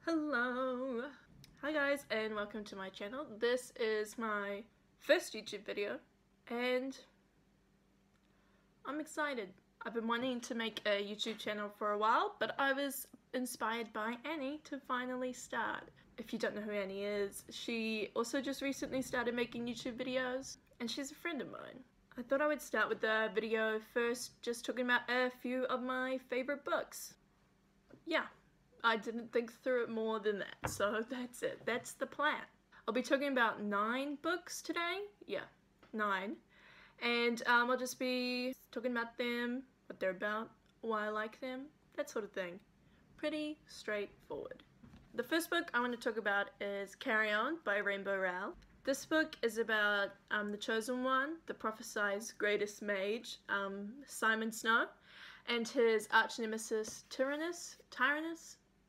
Hello! Hi guys and welcome to my channel. This is my first YouTube video and I'm excited. I've been wanting to make a YouTube channel for a while, but I was inspired by Annie to finally start. If you don't know who Annie is, she also just recently started making YouTube videos and she's a friend of mine. I thought I would start with the video first just talking about a few of my favorite books. Yeah. I didn't think through it more than that, so that's it. That's the plan. I'll be talking about 9 books today. Yeah, 9. And I'll just be talking about them, what they're about, why I like them, that sort of thing. Pretty straightforward. The first book I want to talk about is Carry On by Rainbow Rowell. This book is about the Chosen One, the prophesized greatest mage, Simon Snow, and his arch-nemesis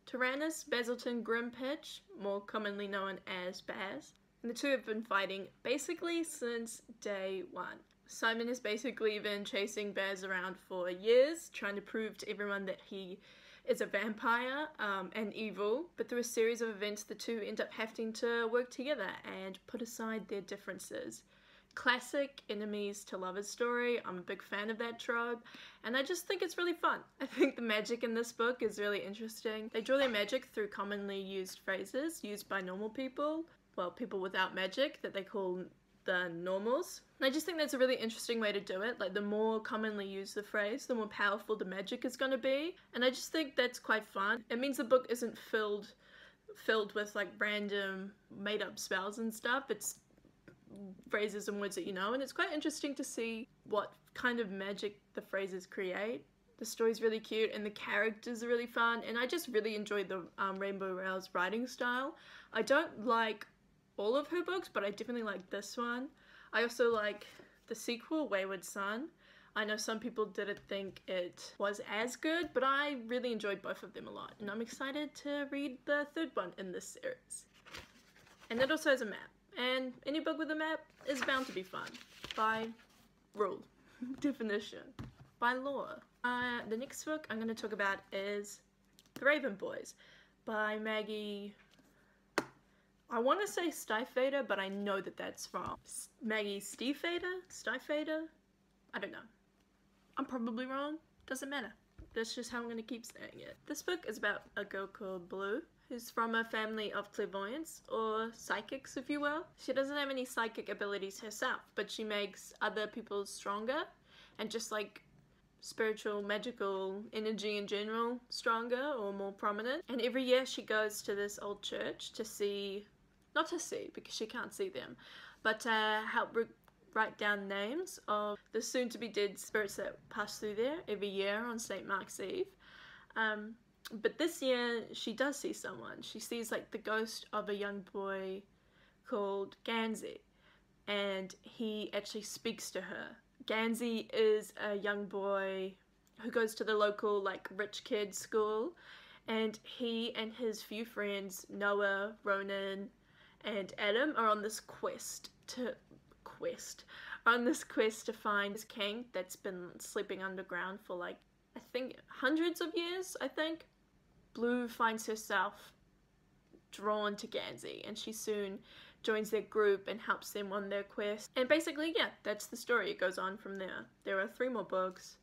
Tyrannus Basilton Grimpitch, more commonly known as Baz. And the two have been fighting basically since day one. Simon has basically been chasing Baz around for years, trying to prove to everyone that he is a vampire and evil, but through a series of events the two end up having to work together and put aside their differences. Classic enemies to lovers story. I'm a big fan of that trope and I just think it's really fun. I think the magic in this book is really interesting. They draw their magic through commonly used phrases used by normal people, well, people without magic that they call the normals. And I just think that's a really interesting way to do it. Like, the more commonly used the phrase, the more powerful the magic is going to be, and I just think that's quite fun. It means the book isn't filled with like random made up spells and stuff. It's phrases and words that you know, and it's quite interesting to see what kind of magic the phrases create. The story's really cute and the characters are really fun, and I just really enjoyed the Rainbow Rowell's writing style. I don't like all of her books, but I definitely like this one. I also like the sequel, Wayward Son. I know some people didn't think it was as good, but I really enjoyed both of them a lot, and I'm excited to read the third one in this series. And it also has a map. And any book with a map is bound to be fun. By rule. Definition. By law. The next book I'm going to talk about is The Raven Boys by Maggie... I want to say Stiefvater, but I know that that's wrong. Maggie Stiefvater? I don't know. I'm probably wrong. Doesn't matter. That's just how I'm going to keep saying it. This book is about a girl called Blue, who's from a family of clairvoyants, or psychics if you will. She doesn't have any psychic abilities herself, but she makes other people stronger, and just like spiritual, magical energy in general stronger or more prominent. And every year she goes to this old church to see, not to see because she can't see them, but to help write down names of the soon-to-be dead spirits that pass through there every year on St. Mark's Eve. But this year she does see someone. She sees like the ghost of a young boy called Gansey, and he actually speaks to her. Gansey is a young boy who goes to the local like rich kid school, and he and his few friends, Noah, Ronan, and Adam, are on this quest to find this king that's been sleeping underground for like, I think, hundreds of years, I think. Blue finds herself drawn to Gansey, and she soon joins their group and helps them on their quest. And basically, yeah, that's the story. It goes on from there. There are 3 more books.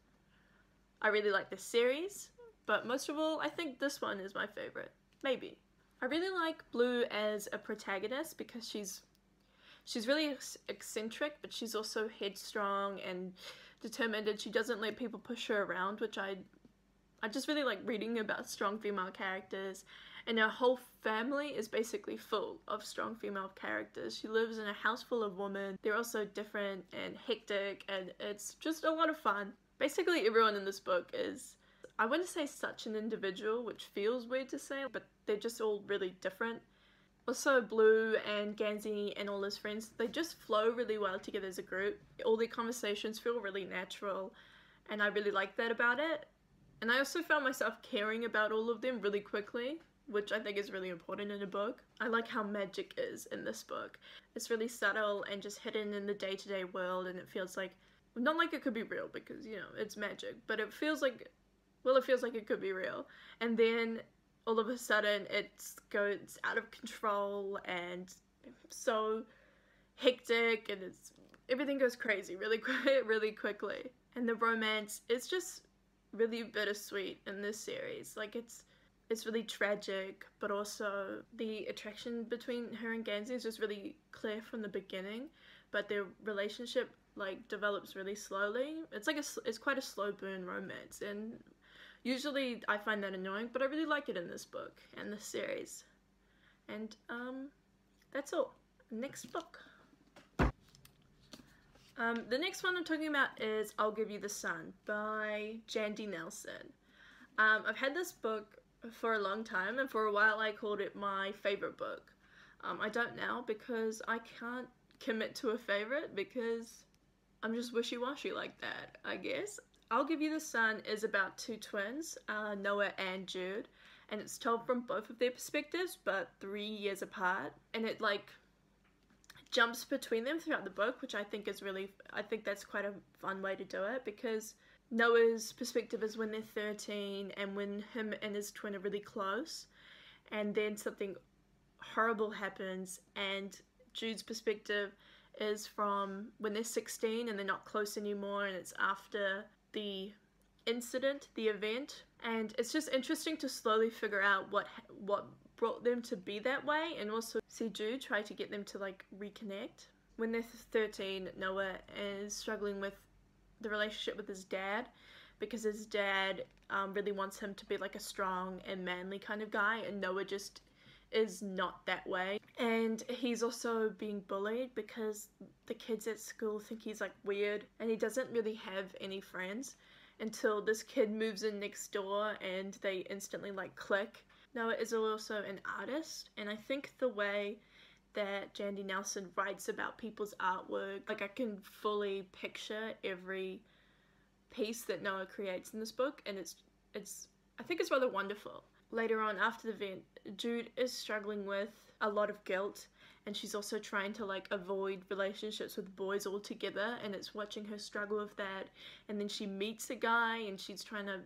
I really like this series, but most of all, I think this one is my favorite. Maybe. I really like Blue as a protagonist because she's really eccentric, but she's also headstrong and determined, and she doesn't let people push her around, which I just really like reading about strong female characters, and her whole family is basically full of strong female characters. She lives in a house full of women. They're also different and hectic, and it's just a lot of fun. Basically everyone in this book is, I wouldn't say such an individual, which feels weird to say, but they're just all really different. Also, Blue and Gansey and all his friends, they just flow really well together as a group. All their conversations feel really natural, and I really like that about it. And I also found myself caring about all of them really quickly, which I think is really important in a book. I like how magic is in this book. It's really subtle and just hidden in the day-to-day world, and it feels like, not like it could be real because, you know, it's magic, but it feels like, well, it feels like it could be real. And then all of a sudden it goes out of control and so hectic, and everything goes crazy really really quickly. And the romance is just really bittersweet in this series. Like it's really tragic, but also the attraction between her and Gansey is just really clear from the beginning, but their relationship like develops really slowly. It's like it's quite a slow burn romance, and usually I find that annoying, but I really like it in this book and this series. And that's all. Next book. The next one I'm talking about is I'll Give You the Sun by Jandy Nelson. I've had this book for a long time, and for a while I called it my favorite book. I don't now, because I can't commit to a favorite because I'm just wishy-washy like that, I guess. I'll Give You the Sun is about two twins, Noah and Jude, and it's told from both of their perspectives, but 3 years apart, and it like jumps between them throughout the book, which I think that's quite a fun way to do it, because Noah's perspective is when they're 13 and when him and his twin are really close, and then something horrible happens, and Jude's perspective is from when they're 16 and they're not close anymore, and it's after the incident, the event. And it's just interesting to slowly figure out what brought them to be that way, and also see Jude try to get them to like reconnect. When they're 13, Noah is struggling with the relationship with his dad, because his dad really wants him to be like a strong and manly kind of guy, and Noah just is not that way. And he's also being bullied because the kids at school think he's like weird, and he doesn't really have any friends until this kid moves in next door and they instantly like click. Noah is also an artist, and I think the way that Jandy Nelson writes about people's artwork, like I can fully picture every piece that Noah creates in this book, and I think it's rather wonderful. Later on, after the event, Jude is struggling with a lot of guilt, and she's also trying to like avoid relationships with boys altogether, and it's watching her struggle with that. And then she meets a guy, and she's trying to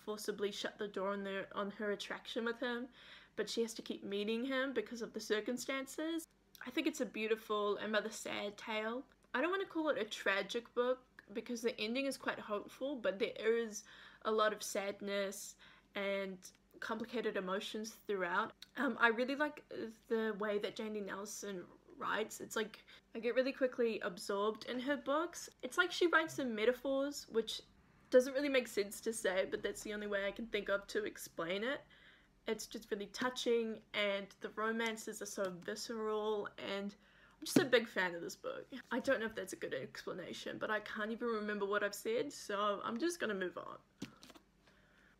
forcibly shut the door on her attraction with him, but she has to keep meeting him because of the circumstances. I think it's a beautiful and rather sad tale. I don't want to call it a tragic book because the ending is quite hopeful, but there is a lot of sadness and complicated emotions throughout. I really like the way that Jandy Nelson writes. It's like I get really quickly absorbed in her books. It's like she writes in metaphors, which doesn't really make sense to say, but that's the only way I can think of to explain it. It's just really touching, and the romances are so visceral, and I'm just a big fan of this book. I don't know if that's a good explanation, but I can't even remember what I've said, so I'm just gonna move on.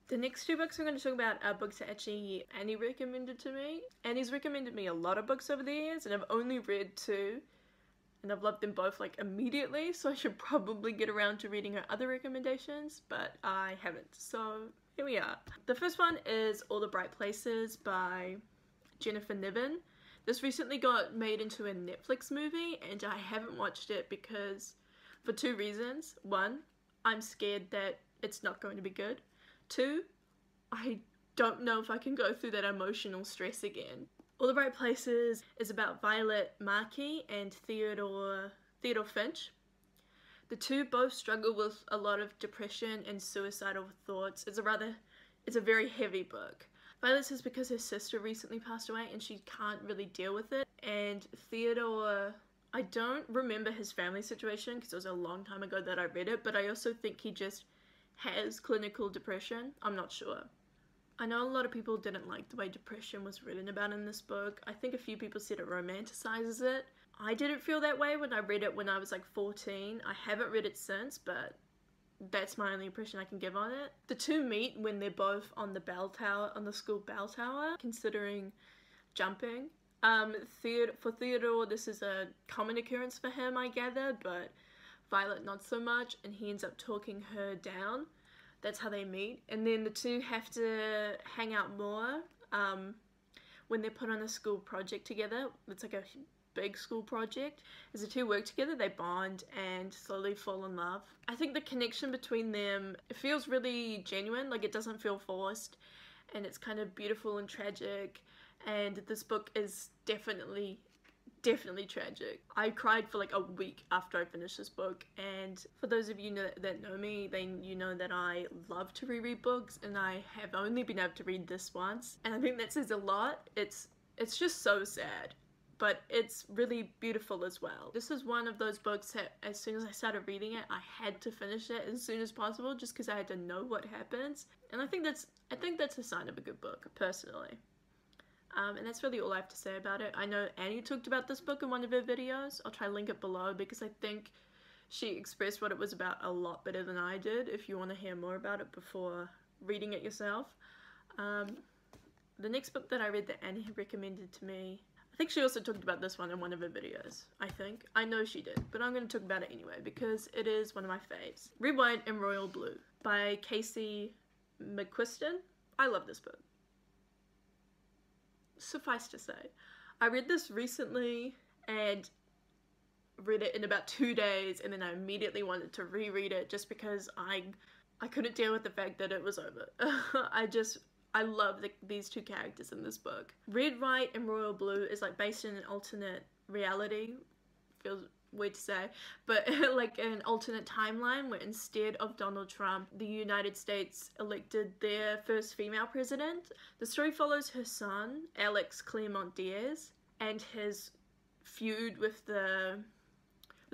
The next two books I'm going to talk about are books that actually Annie recommended to me. Annie's recommended me a lot of books over the years, and I've only read 2, and I've loved them both like immediately, so I should probably get around to reading her other recommendations, but I haven't, so here we are. The first one is All the Bright Places by Jennifer Niven. This recently got made into a Netflix movie, and I haven't watched it because, for 2 reasons. 1, I'm scared that it's not going to be good. 2, I don't know if I can go through that emotional stress again. All the Bright Places is about Violet Markey and Theodore Finch. The two both struggle with a lot of depression and suicidal thoughts. It's a very heavy book. Violet says because her sister recently passed away and she can't really deal with it. And Theodore, I don't remember his family situation because it was a long time ago that I read it, but I also think he just has clinical depression. I'm not sure. I know a lot of people didn't like the way depression was written about in this book. I think a few people said it romanticizes it. I didn't feel that way when I read it when I was like 14. I haven't read it since, but that's my only impression I can give on it. The two meet when they're both on the bell tower, on the school bell tower, considering jumping. For Theodore, this is a common occurrence for him, I gather, but Violet not so much, and he ends up talking her down. That's how they meet. And then the two have to hang out more when they're put on a school project together. It's like a big school project. As the two work together, they bond and slowly fall in love. I think the connection between them, it feels really genuine, like it doesn't feel forced. and it's kind of beautiful and tragic, and this book is definitely tragic. I cried for like a week after I finished this book, and for those of you that know me, then you know that I love to reread books, and I have only been able to read this once, and I think that says a lot. It's just so sad, but it's really beautiful as well. This is one of those books that as soon as I started reading it, I had to finish it as soon as possible just because I had to know what happens, and I think that's a sign of a good book, personally. And that's really all I have to say about it. I know Annie talked about this book in one of her videos. I'll try to link it below because I think she expressed what it was about a lot better than I did, if you want to hear more about it before reading it yourself. The next book that I read that Annie had recommended to me, I think she also talked about this one in one of her videos, I think. I know she did, but I'm going to talk about it anyway because it is one of my faves. Red, White, and Royal Blue by Casey McQuiston. I love this book. Suffice to say, I read this recently and read it in about 2 days, and then I immediately wanted to reread it just because I couldn't deal with the fact that it was over. I love these two characters in this book. Red, White, and Royal Blue is like based in an alternate reality. Feels weird to say, but like an alternate timeline where instead of Donald Trump, the United States elected their first female president. The story follows her son, Alex Claremont Diaz, and his feud with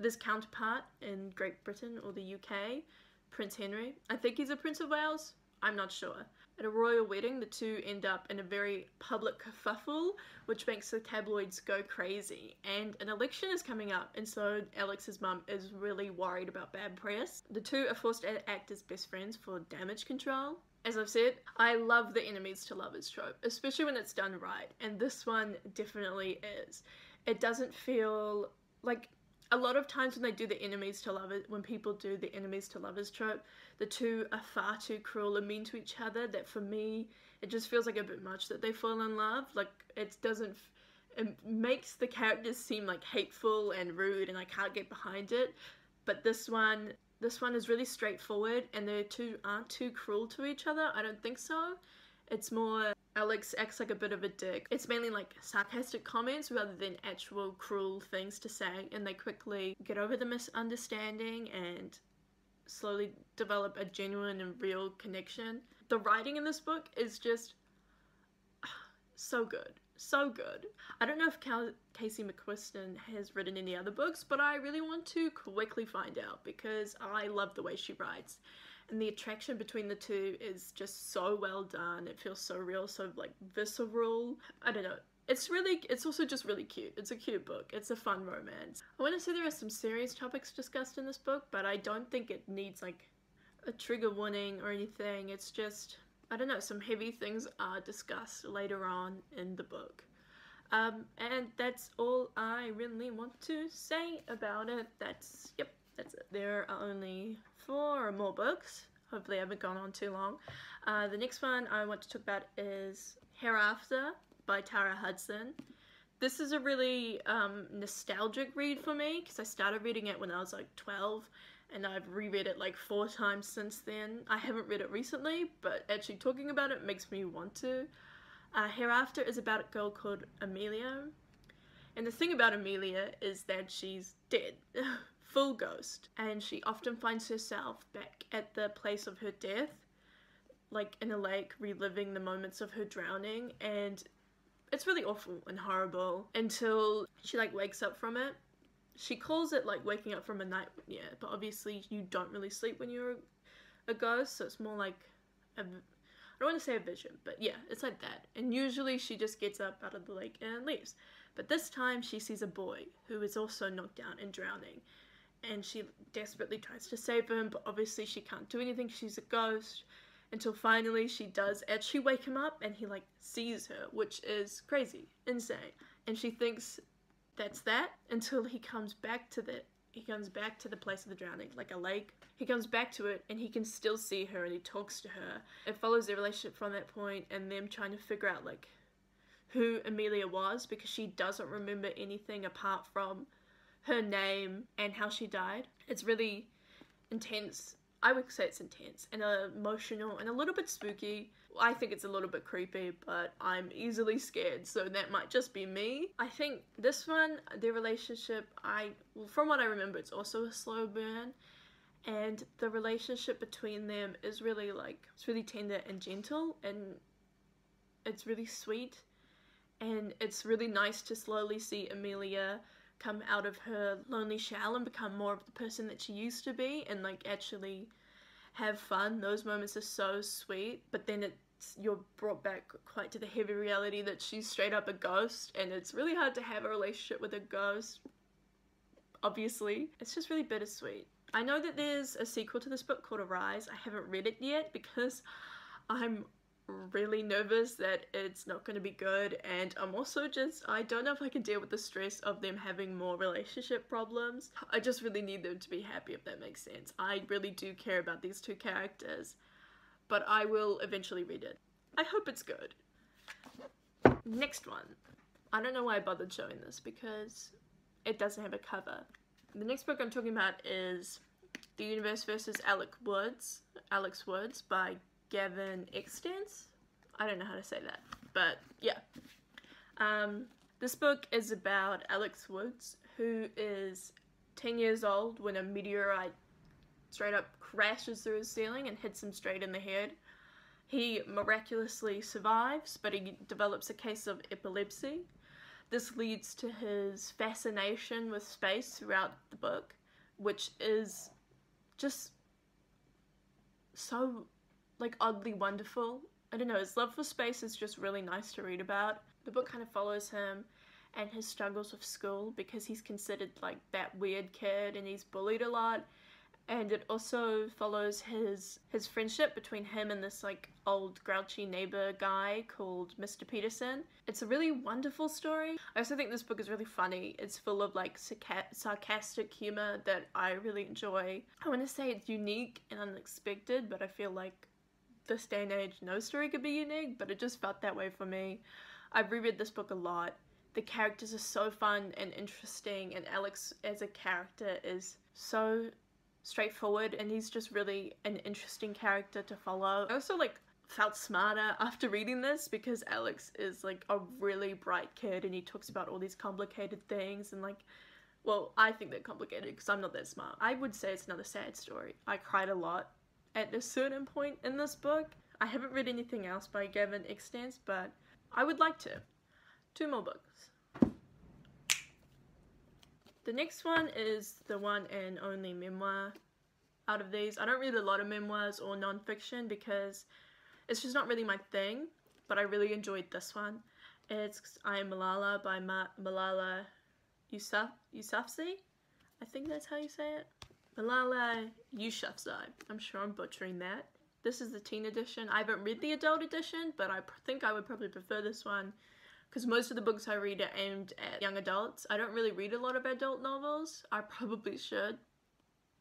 his counterpart in Great Britain or the UK, Prince Henry. I think he's a Prince of Wales. I'm not sure. At a royal wedding, the two end up in a very public kerfuffle, which makes the tabloids go crazy. And an election is coming up, and so Alex's mum is really worried about bad press. The two are forced to act as best friends for damage control. As I've said, I love the enemies to lovers trope, especially when it's done right, and this one definitely is. It doesn't feel like a lot of times when they do the enemies to lovers, when people do the enemies to lovers trope, the two are far too cruel and mean to each other that for me, it just feels like a bit much that they fall in love. Like, it makes the characters seem like hateful and rude, and I can't get behind it. But this one is really straightforward, and the two aren't too cruel to each other. I don't think so. It's more Alex acts like a bit of a dick. It's mainly like sarcastic comments rather than actual cruel things to say, and they quickly get over the misunderstanding and slowly develop a genuine and real connection. The writing in this book is just so good. So good. I don't know if Casey McQuiston has written any other books, but I really want to quickly find out because I love the way she writes. And the attraction between the two is just so well done. It feels so real, so like visceral. I don't know. It's also just really cute. It's a cute book. It's a fun romance. I want to say there are some serious topics discussed in this book, but I don't think it needs like a trigger warning or anything. It's just, I don't know, some heavy things are discussed later on in the book. And that's all I really want to say about it. That's it. There are only 4 more books. Hopefully I haven't gone on too long. The next one I want to talk about is Hereafter by Tara Hudson. This is a really nostalgic read for me because I started reading it when I was like 12 and I've reread it like 4 times since then. I haven't read it recently, but actually talking about it makes me want to. Hereafter is about a girl called Amelia. And the thing about Amelia is that she's dead. Full ghost, and she often finds herself back at the place of her death, like in a lake, reliving the moments of her drowning, and it's really awful and horrible until she like wakes up from it. She calls it like waking up from a nightmare, but obviously you don't really sleep when you're a ghost, so it's more like I don't want to say a vision, but yeah, it's like that. And usually she just gets up out of the lake and leaves. But this time she sees a boy who is also knocked down and drowning. And she desperately tries to save him, but obviously she can't do anything, she's a ghost, until finally she does actually wake him up, and he like sees her, which is crazy, insane. And she thinks that's that, until he comes back to the place of the drowning, like a lake. He comes back to it, and he can still see her, and he talks to her. It follows their relationship from that point, and them trying to figure out like who Amelia was, because she doesn't remember anything apart from her name and how she died. It's really intense. I would say it's intense and emotional and a little bit spooky. I think it's a little bit creepy, but I'm easily scared, so that might just be me. I think this one, their relationship, from what I remember, it's also a slow burn, and the relationship between them is really it's really tender and gentle, and it's really sweet, and it's really nice to slowly see Amelia come out of her lonely shell and become more of the person that she used to be, and actually have fun. Those moments are so sweet, but then you're brought back quite to the heavy reality that she's straight up a ghost, and it's really hard to have a relationship with a ghost, obviously. It's just really bittersweet. I know that there's a sequel to this book called Arise. I haven't read it yet because I'm really nervous that it's not going to be good, and I'm also I don't know if I can deal with the stress of them having more relationship problems. I just really need them to be happy, if that makes sense. I really do care about these two characters, but I will eventually read it. I hope it's good. Next one. I don't know why I bothered showing this because it doesn't have a cover. The next book I'm talking about is The Universe vs. Alex Woods by Gavin Extance. I don't know how to say that, but yeah. This book is about Alex Woods, who is 10 years old when a meteorite straight up crashes through his ceiling and hits him straight in the head. He miraculously survives, but he develops a case of epilepsy. This leads to his fascination with space throughout the book, which is just so oddly wonderful. I don't know, his love for space is just really nice to read about. The book kind of follows him and his struggles with school because he's considered that weird kid and he's bullied a lot. And it also follows his friendship between him and this old grouchy neighbor guy called Mr. Peterson. It's a really wonderful story. I also think this book is really funny. It's full of sarcastic humor that I really enjoy. I want to say it's unique and unexpected, but I feel this day and age no story could be unique, but it just felt that way for me. I've reread this book a lot. The characters are so fun and interesting, and Alex as a character is so straightforward, and he's just really an interesting character to follow. I also felt smarter after reading this because Alex is a really bright kid, and he talks about all these complicated things, and well, I think they're complicated because I'm not that smart. I would say it's another sad story. I cried a lot at a certain point in this book. I haven't read anything else by Gavin Extance, but I would like to. 2 more books. The next one is the one and only memoir out of these. I don't read a lot of memoirs or non-fiction because it's just not really my thing, but I really enjoyed this one. It's I Am Malala by Malala Yousafzai. I think that's how you say it. Malala Yousafzai. I'm sure I'm butchering that. This is the teen edition. I haven't read the adult edition, but I think I would probably prefer this one because most of the books I read are aimed at young adults. I don't really read a lot of adult novels. I probably should,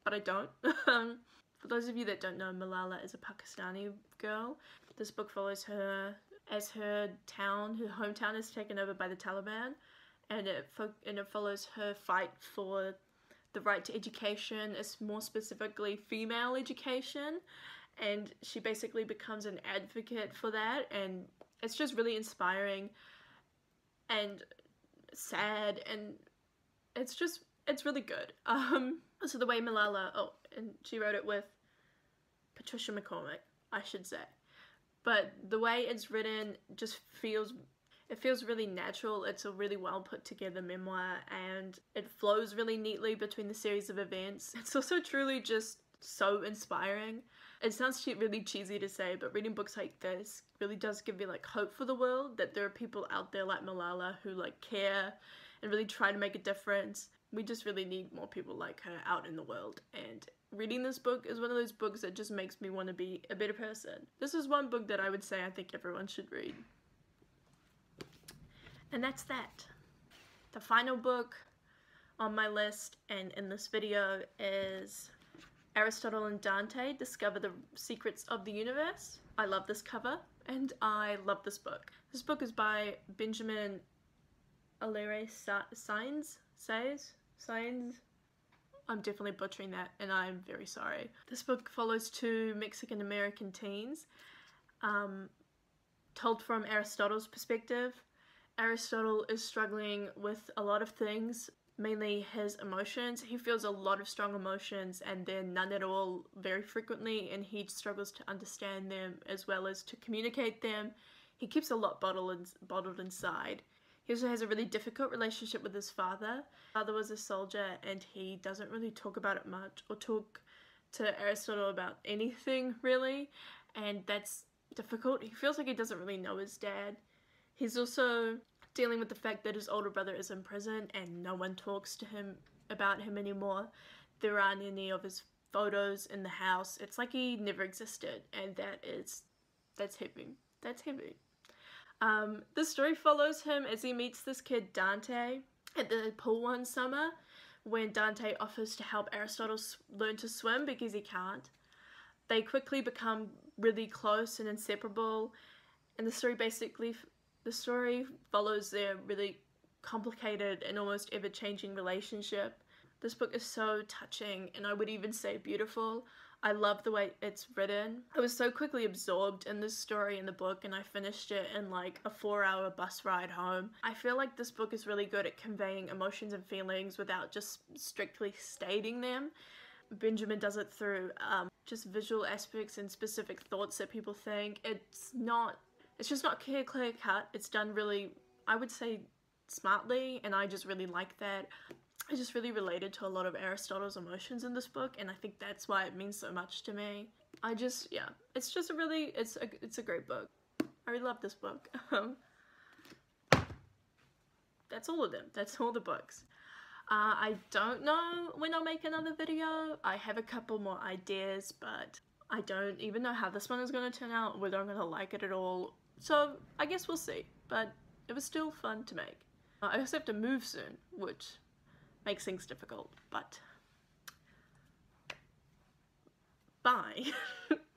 but I don't. For those of you that don't know, Malala is a Pakistani girl. This book follows her as her hometown is taken over by the Taliban, and it follows her fight for the right to education, more specifically female education, and she basically becomes an advocate for that, and it's just really inspiring and sad, and it's really good. So the way Malala, and she wrote it with Patricia McCormick, I should say, but the way it's written just feels really natural. It's a really well put together memoir, and it flows really neatly between the series of events. It's also truly just so inspiring. It sounds really cheesy to say, but reading books like this really does give me hope for the world, that there are people out there like Malala who care and really try to make a difference. We just really need more people like her out in the world, and reading this book is one of those books that just makes me want to be a better person. This is one book that I would say I think everyone should read. And that's that. The final book on my list and in this video is Aristotle and Dante, Discover the Secrets of the Universe. I love this cover, and I love this book. This book is by Benjamin Alire Sainz. I'm definitely butchering that, and I'm very sorry. This book follows 2 Mexican-American teens told from Aristotle's perspective. Aristotle is struggling with a lot of things, mainly his emotions. He feels a lot of strong emotions and then none at all very frequently, and he struggles to understand them as well as to communicate them. He keeps a lot bottled inside. He also has a really difficult relationship with his father. His father was a soldier and he doesn't really talk about it much or talk to Aristotle about anything really, and that's difficult. He feels like he doesn't really know his dad. He's also dealing with the fact that his older brother is in prison and no one talks to him about him anymore. There aren't any of his photos in the house. It's like he never existed, and that's heavy. That's heavy. The story follows him as he meets this kid Dante at the pool one summer when Dante offers to help Aristotle learn to swim because he can't. They quickly become really close and inseparable, and the story follows their really complicated and almost ever-changing relationship. This book is so touching, and I would even say beautiful. I love the way it's written. I was so quickly absorbed in this story in the book, and I finished it in like a 4-hour bus ride home. I feel like this book is really good at conveying emotions and feelings without just strictly stating them. Benjamin does it through just visual aspects and specific thoughts that people think. It's just not clear cut. It's done really, I would say, smartly, and I just really like that. I just really related to a lot of Aristotle's emotions in this book, and I think that's why it means so much to me. Yeah, it's just it's a great book. I really love this book. That's all of them. That's all the books. I don't know when I'll make another video. I have a couple more ideas, but I don't even know how this one is going to turn out, whether I'm going to like it at all. So I guess we'll see, but it was still fun to make. I also have to move soon, which makes things difficult, but bye.